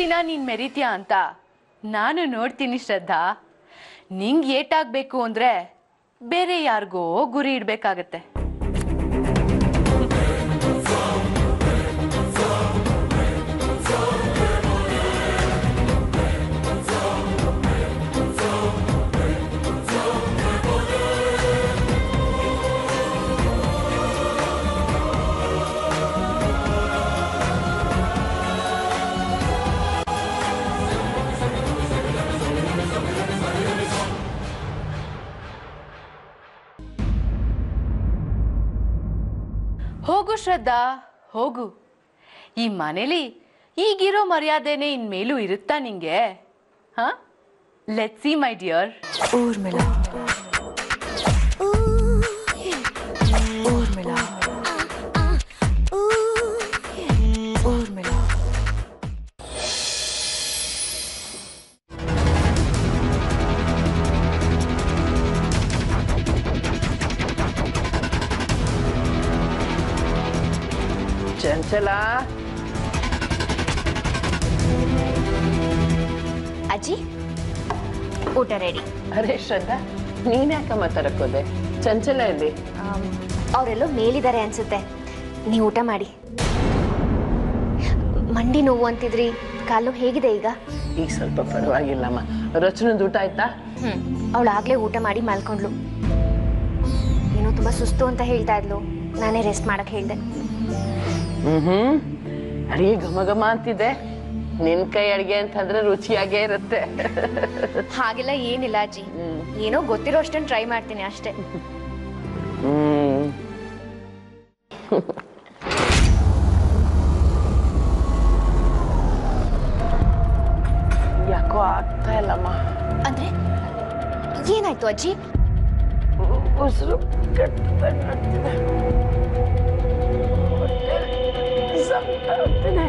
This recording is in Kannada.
ದಿನ ನೀನ್ ಮೆರಿತೀಯ ಅಂತ ನಾನು ನೋಡ್ತೀನಿ ಶ್ರದ್ಧಾ. ನಿಂಗೆ ಏಟಾಗಬೇಕು ಅಂದ್ರೆ ಬೇರೆ ಯಾರಿಗೋ ಗುರಿ ಇಡಬೇಕಾಗತ್ತೆ. ಹೋಗು ಶ್ರದ್ಧಾ, ಹೋಗು. ಈ ಮನೇಲಿ ಈಗಿರೋ ಮರ್ಯಾದೆನೇ ಇನ್ಮೇಲೂ ಇರುತ್ತಾ ನಿಂಗೆ? ಹಾ, let's see my dear. Urmila, Urmila, Urmila. ಚಂಚಲ, ಅಜ್ಜಿ ಊಟ ರೆಡಿ. ಅರೆ ಶ್ರದ್ಧಾ, ನೀನ್ ಯಾಕಮ್ಮ ತರಕೋದೆ? ಚಂಚಲ ಇಲ್ಲಿ. ಅವರೆಲ್ಲೋ ಮೇಲಿದ್ದಾರೆ ಅನ್ಸುತ್ತೆ, ನೀವು ಊಟ ಮಾಡಿ. ಮಂಡಿ ನೋವು ಅಂತಿದ್ರಿ, ಕಾಲು ಹೇಗಿದೆ ಈಗ? ಈಗ ಸ್ವಲ್ಪ ಪರವಾಗಿಲ್ಲಮ್ಮ. ರಚನದ ಊಟ ಆಯ್ತಾ? ಅವಳು ಆಗ್ಲೇ ಊಟ ಮಾಡಿ ಮಲ್ಕೊಂಡ್ಲು. ಏನೋ ತುಂಬಾ ಸುಸ್ತು ಅಂತ ಹೇಳ್ತಾ ಇದ್ಲು, ನಾನೇ ರೆಸ್ಟ್ ಮಾಡಕ್ ಹೇಳ್ದೆ. ಅಡಿಗೆ ಘಮ ಘಮ ಅಂತಿದೆ. ನಿನ್ ಕೈ ಅಡಿಗೆ ಅಂತಂದ್ರೆ ರುಚಿಯಾಗೇ ಇರುತ್ತೆ. ಹಾಗೆಲ್ಲ ಏನಿಲ್ಲ ಅಜ್ಜಿ, ಏನೋ ಗೊತ್ತಿರೋ ಅಷ್ಟನ್ನು ಟ್ರೈ ಮಾಡ್ತೀನಿ ಅಷ್ಟೇ. ಯಾಕೋ ಆಗ್ತಾ ಇಲ್ಲಮ್ಮ. ಅಂದ್ರೆ ಏನಾಯ್ತು ಅಜ್ಜಿ? ಉಸಿರು ಕಟ್ಟದಂಗೆ ಆಗ್ತಿದೆ. ಸಂಕಟ ಆಗ್ತಿದೆ.